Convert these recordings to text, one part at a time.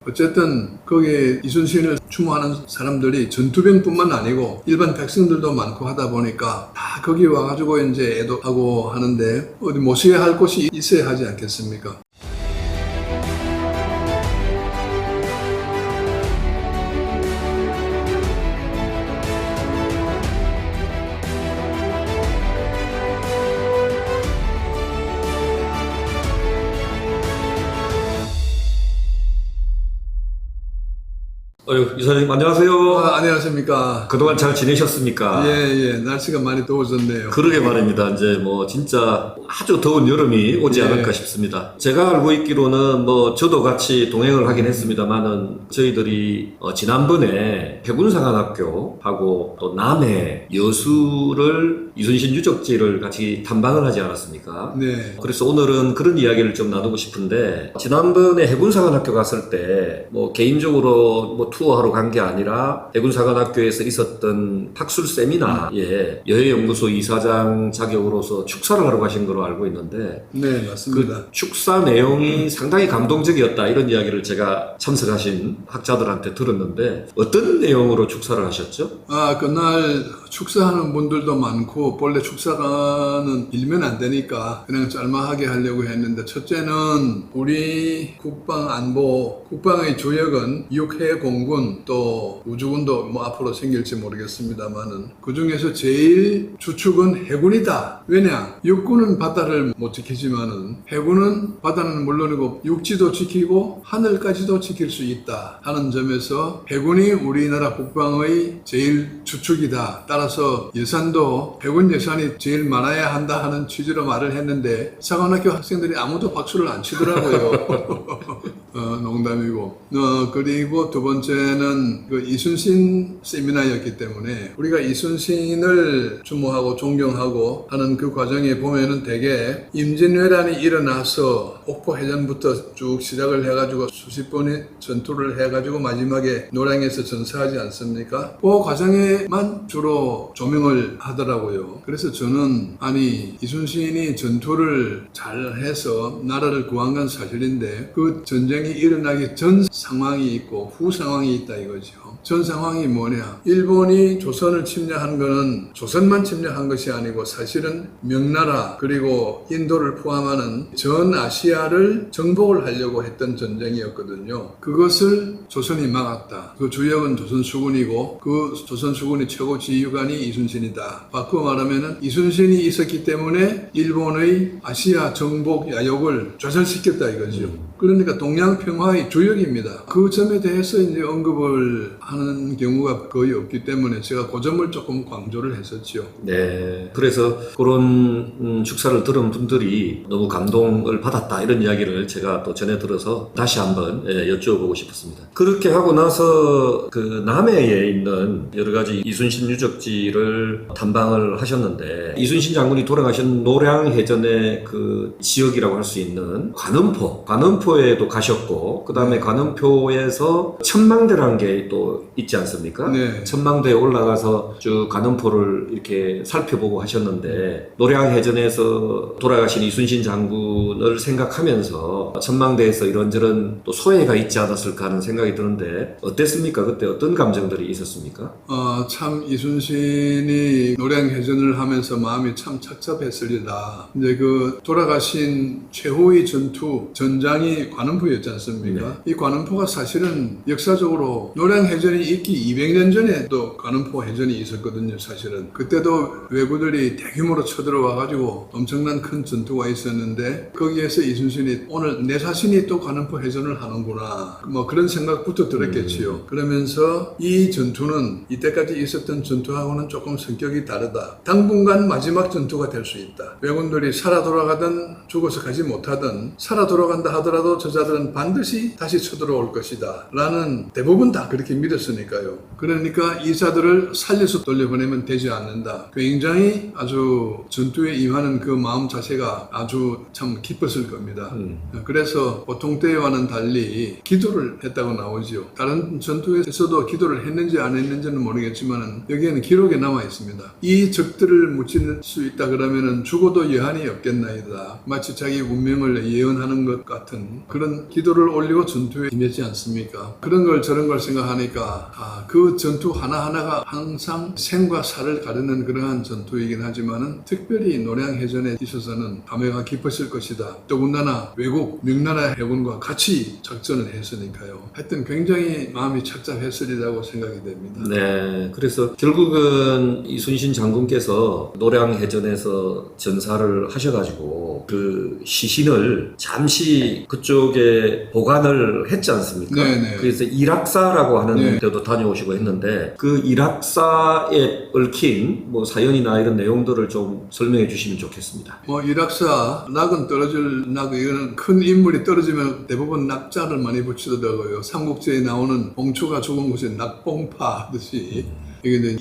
어쨌든 거기에 이순신을 추모하는 사람들이 전투병뿐만 아니고 일반 백성들도 많고 하다 보니까 다 거기 와가지고 이제 애도하고 하는데 어디 모셔야 할 곳이 있어야 하지 않겠습니까? 이사장님 안녕하세요. 안녕하십니까. 그동안 잘 지내셨습니까? 예. 날씨가 많이 더워졌네요. 그러게 말입니다. 이제 뭐 진짜 아주 더운 여름이 오지 않을까 싶습니다. 제가 알고 있기로는 뭐 저도 같이 동행을 하긴 했습니다만은 저희들이 지난번에 해군사관학교하고 또 남해 여수를 이순신 유적지를 같이 탐방을 하지 않았습니까? 네. 그래서 오늘은 그런 이야기를 좀 나누고 싶은데 지난번에 해군사관학교 갔을 때 뭐 개인적으로 뭐 투어하러 간 게 아니라 해군사관학교에서 있었던 학술 세미나에 여해연구소 이사장 자격으로서 축사를 하러 가신 걸로 알고 있는데 네, 맞습니다. 그 축사 내용이 상당히 감동적이었다 이런 이야기를 제가 참석하신 학자들한테 들었는데 어떤 내용으로 축사를 하셨죠? 그날 축사하는 분들도 많고 본래 축사가는 일면 안 되니까 그냥 짤막하게 하려고 했는데 첫째는 우리 국방안보, 국방의 주역은 육해공군 또 우주군도 뭐 앞으로 생길지 모르겠습니다만은 그 중에서 제일 주축은 해군이다. 왜냐? 육군은 바다를 못 지키지만은 해군은 바다는 물론이고 육지도 지키고 하늘까지도 지킬 수 있다 하는 점에서 해군이 우리나라 국방의 제일 주축이다. 따라서 예산도 해군 예산이 제일 많아야 한다 하는 취지로 말을 했는데 사관학교 학생들이 아무도 박수를 안 치더라고요. 농담이고. 그리고 두 번째는 그 이순신 세미나였기 때문에 우리가 이순신을 추모하고 존경하고 하는 그 과정에 보면은 대개 임진왜란이 일어나서 옥포해전부터 쭉 시작을 해가지고 수십 번의 전투를 해가지고 마지막에 노량에서 전사하지 않습니까? 그 과정에만 주로 조명을 하더라고요. 그래서 저는 아니 이순신이 전투를 잘해서 나라를 구한 건 사실인데 그 전쟁이 일어나기 전 상황이 있고 후 상황이 있다 이거죠. 전 상황이 뭐냐? 일본이 조선을 침략한 거는 조선만 침략한 것이 아니고 사실은 명나라 그리고 인도를 포함하는 전 아시아를 정복을 하려고 했던 전쟁이었거든요. 그것을 조선이 막았다. 그 주역은 조선수군이고 그 조선수군의 최고 지휘관이 이순신이다. 바꾸어 말하면은 이순신이 있었기 때문에 일본의 아시아 정복 야욕을 좌절시켰다 이거죠. 그러니까 동양 평화의 주역입니다. 그 점에 대해서 이제 언급을 하는 경우가 거의 없기 때문에 제가 그 점을 조금 강조를 했었죠. 네. 그래서 그런 축사를 들은 분들이 너무 감동을 받았다 이런 이야기를 제가 또 전해 들어서 다시 한번 여쭤보고 싶었습니다. 그렇게 하고 나서 그 남해에 있는 여러 가지 이순신 유적지를 탐방을 하셨는데 이순신 장군이 돌아가신 노량해전의 그 지역이라고 할 수 있는 관음포에도 가셨고 그 다음에 관음포에서 천망대라는 게 또 있지 않습니까? 네. 천망대에 올라가서 쭉 관음포를 이렇게 살펴보고 하셨는데 노량해전에서 돌아가신 이순신 장군을 생각하면서 천망대에서 이런저런 또 소회가 있지 않았을까 하는 생각이 드는데 어땠습니까? 그때 어떤 감정들이 있었습니까? 참 이순신이 노량해전을 하면서 마음이 참 착잡했으리다. 이제 그 돌아가신 최후의 전장이 관음포였지 않습니까? 이 관음포가 사실은 역사적으로 노량해전이 있기 200년 전에 또 관음포 해전이 있었거든요, 사실은. 그때도 왜구들이 대규모로 쳐들어와가지고 엄청난 큰 전투가 있었는데 거기에서 이순신이 오늘 내 자신이 또 관음포 해전을 하는구나. 뭐 그런 생각부터 들었겠지요. 그러면서 이 전투는 이때까지 있었던 전투하고는 조금 성격이 다르다. 당분간 마지막 전투가 될 수 있다. 왜군들이 살아 돌아가든 죽어서 가지 못하든 살아 돌아간다 하더라도 저자들은 반드시 다시 쳐들어올 것이다. 라는 대부분 다 그렇게 믿었으니까요. 그러니까 이 자들을 살려서 돌려보내면 되지 않는다. 굉장히 아주 전투에 임하는 그 마음 자체가 아주 참 기뻤을 겁니다. 겁니다. 그래서 보통 때와는 달리 기도를 했다고 나오죠. 다른 전투에서도 기도를 했는지 안 했는지는 모르겠지만 여기에는 기록에 남아 있습니다. 이 적들을 무찌를 수 있다 그러면은 죽어도 여한이 없겠나이다. 마치 자기 운명을 예언하는 것 같은 그런 기도를 올리고 전투에 임했지 않습니까? 그런 걸 저런 걸 생각하니까 그 전투 하나하나가 항상 생과 사를 가르는 그러한 전투이긴 하지만은 특별히 노량해전에 있어서는 감회가 깊었을 것이다. 더군다나 외국 명나라 해군과 같이 작전을 했으니까요. 하여튼 굉장히 마음이 착잡했으리라고 생각이 됩니다. 네, 그래서 결국은 이순신 장군께서 노량해전에서 전사를 하셔가지고 그 시신을 잠시 그쪽에 보관을 했지 않습니까? 네네. 그래서 이락사라고 하는 네. 데도 다녀오시고 했는데 그 이락사에 얽힌 뭐 사연이나 이런 내용들을 좀 설명해 주시면 좋겠습니다. 뭐 이락사 낙은 떨어질 낙 이거는 큰 인물이 떨어지면 대부분 낙자를 많이 붙이더라고요. 삼국지에 나오는 봉초가 죽은 곳에 낙봉파 하듯이 이게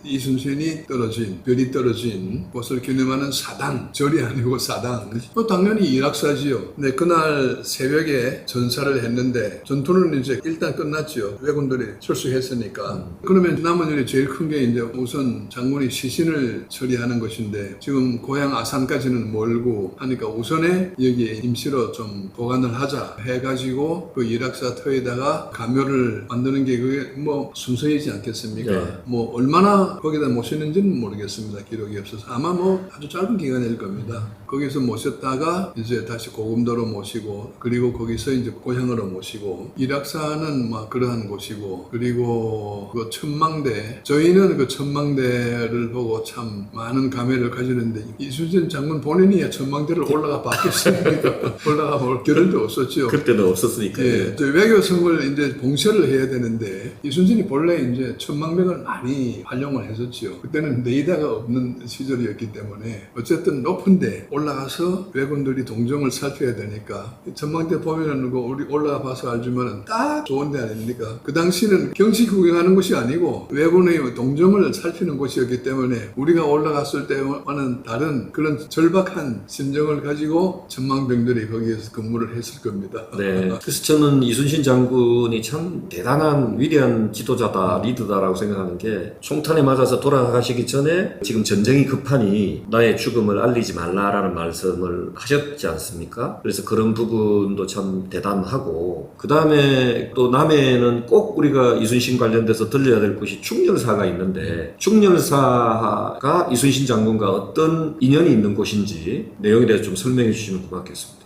이순신이 떨어진 별이 떨어진 곳을 기념하는 사당 절이 아니고 사당. 당연히 이락사지요. 근데 그날 새벽에 전사를 했는데 전투는 이제 일단 끝났지요. 왜군들이 철수했으니까. 그러면 남은 일이 제일 큰 게 이제 우선 장군이 시신을 처리하는 것인데 지금 고향 아산까지는 멀고 하니까 우선에 여기에 임시로 좀 보관을 하자 해가지고 그 이락사 터에다가 가묘를 만드는 게 그게 뭐 순서이지 않겠습니까? 네. 뭐 얼마나 거기다 모셨는지는 모르겠습니다. 기록이 없어서 아마 뭐 아주 짧은 기간일 겁니다. 거기서 모셨다가 이제 다시 고금도로 모시고 그리고 거기서 이제 고향으로 모시고 이락사는 막 그러한 곳이고 그리고 그 천망대 저희는 그 천망대를 보고 참 많은 감회를 가지는데 이순신 장군 본인이 천망대를 올라가 봤겠습니까? 올라가 볼 겨를도 없었죠. 그때는 없었으니까요. 예, 저희 외교성을 이제 봉쇄를 해야 되는데 이순신이 본래 이제 천망백을 많이 활용을 했었지요. 그때는 레이더가 없는 시절이었기 때문에 어쨌든 높은데 올라가서 왜군들이 동정을 살펴야 되니까 전망대 보면은 우리 올라가 봐서 알지만은 딱 좋은 데 아닙니까? 그 당시는 경치 구경하는 곳이 아니고 왜군의 동정을 살피는 곳이었기 때문에 우리가 올라갔을 때와는 다른 그런 절박한 심정을 가지고 전망병들이 거기에서 근무를 했을 겁니다. 네. 그래서 저는 이순신 장군이 참 대단한 위대한 지도자다, 리더다라고 생각하는 게 총탄에 맞아서 돌아가시기 전에 지금 전쟁이 급하니 나의 죽음을 알리지 말라라는 말씀을 하셨지 않습니까? 그래서 그런 부분도 참 대단하고 그 다음에 또 남해에는 꼭 우리가 이순신 관련돼서 들려야 될 것이 충렬사가 있는데 충렬사가 이순신 장군과 어떤 인연이 있는 곳인지 내용에 대해서 좀 설명해 주시면 고맙겠습니다.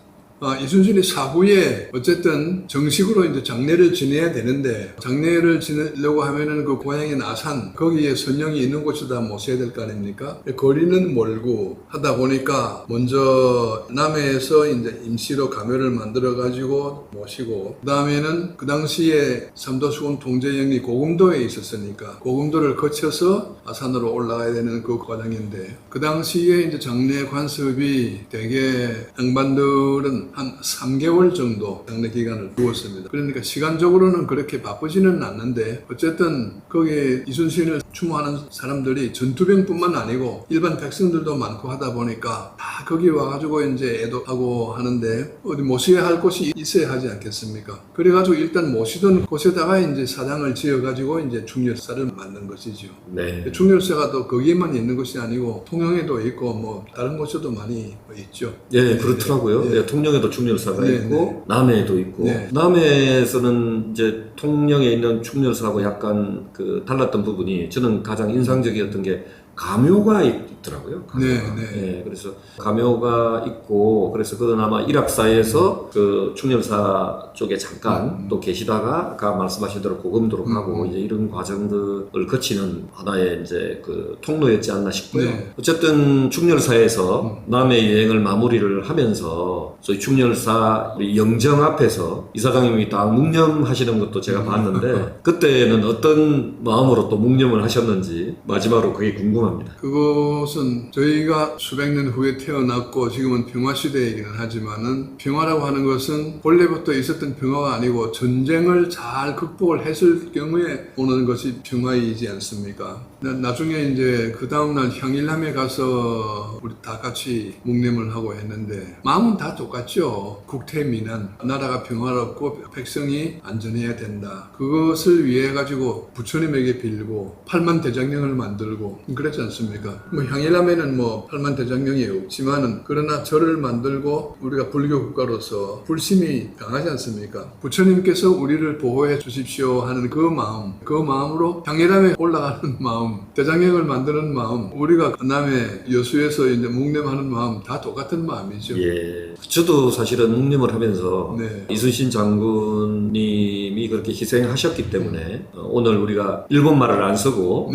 이순신이 사후에 어쨌든 정식으로 이제 장례를 지내야 되는데 장례를 지내려고 하면은 그 고향인 아산 거기에 선영이 있는 곳에다 모셔야 될 거 아닙니까? 거리는 멀고 하다 보니까 먼저 남해에서 이제 임시로 가묘를 만들어 가지고 모시고 그 다음에는 그 당시에 삼도수군 통제영이 고금도에 있었으니까 고금도를 거쳐서 아산으로 올라가야 되는 그 과정인데 그 당시에 이제 장례 관습이 되게 양반들은 한 3개월 정도 장례 기간을 두었습니다. 그러니까 시간적으로는 그렇게 바쁘지는 않는데 어쨌든 거기 이순신을 추모하는 사람들이 전투병뿐만 아니고 일반 백성들도 많고 하다 보니까 다 거기 와가지고 이제 애도하고 하는데 어디 모셔야 할 곳이 있어야 하지 않겠습니까? 그래가지고 일단 모시던 곳에다가 이제 사당을 지어가지고 이제 충렬사를 만든 것이죠. 네. 충렬사가 또 거기에만 있는 것이 아니고 통영에도 있고 뭐 다른 곳에도 많이 있죠. 예, 그렇더라고요. 네. 예, 통영에도 충렬사가 네, 있고 네. 남해에도 있고 네. 남해에서는 이제 통영에 있는 충렬사하고 약간 그 달랐던 부분이 저는 가장 인상적이었던 게 가묘가 있더라고요. 가묘가. 네. 예, 그래서 가묘가 있고 그래서 그건 아마 이락사에서 그 충렬사 쪽에 잠깐 또 계시다가 아까 말씀하신 대로 고금도로 가고 이제 이런 과정들을 거치는 하나의 이제 그 통로였지 않나 싶고요. 네. 어쨌든 충렬사에서 남해 여행을 마무리를 하면서 소위 충렬사 영정 앞에서 이사장님이 딱 묵념하시는 것도 제가 봤는데 그때는 어떤 마음으로 또 묵념을 하셨는지 마지막으로 그게 궁금합니다. 훌륭합니다. 그것은 저희가 수백 년 후에 태어났고 지금은 평화시대이기는 하지만은 평화라고 하는 것은 본래부터 있었던 평화가 아니고 전쟁을 잘 극복을 했을 경우에 오는 것이 평화이지 않습니까? 나중에 이제 그 다음날 향일함에 가서 우리 다 같이 묵념을 하고 했는데 마음은 다 똑같죠. 국태민안, 나라가 평화롭고 백성이 안전해야 된다. 그것을 위해 가지고 부처님에게 빌고 팔만대장경을 만들고 그랬지 않습니까? 뭐 향일함에는 뭐 팔만대장경이 없지만은 그러나 절을 만들고 우리가 불교 국가로서 불심이 강하지 않습니까? 부처님께서 우리를 보호해 주십시오 하는 그 마음으로 향일함에 올라가는 마음, 대장경을 만드는 마음, 우리가 남의 여수에서 이제 묵념하는 마음 다 똑같은 마음이죠. 예. 저도 사실은 묵념을 하면서 네. 이순신 장군님이 그렇게 희생하셨기 때문에 오늘 우리가 일본말을 안 쓰고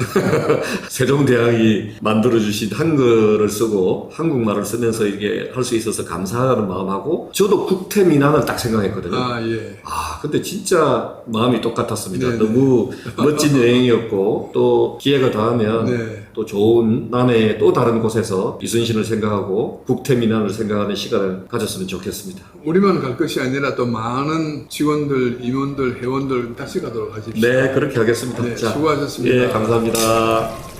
세종대왕이 만들어주신 한글을 쓰고 한국말을 쓰면서 이게 할 수 있어서 감사하는 마음하고 저도 국태민안을 딱 생각했거든요. 예. 근데 진짜 마음이 똑같았습니다. 네네. 너무 멋진 여행이었고 또 기회가 닿으면 네. 또 좋은 남해 또 다른 곳에서 이순신을 생각하고 국태민안을 생각하는 시간을 가졌으면 좋겠습니다. 우리만 갈 것이 아니라 또 많은 직원들, 임원들, 회원들 같이 가도록 하십시오. 네, 그렇게 하겠습니다. 네, 수고하셨습니다. 예, 감사합니다.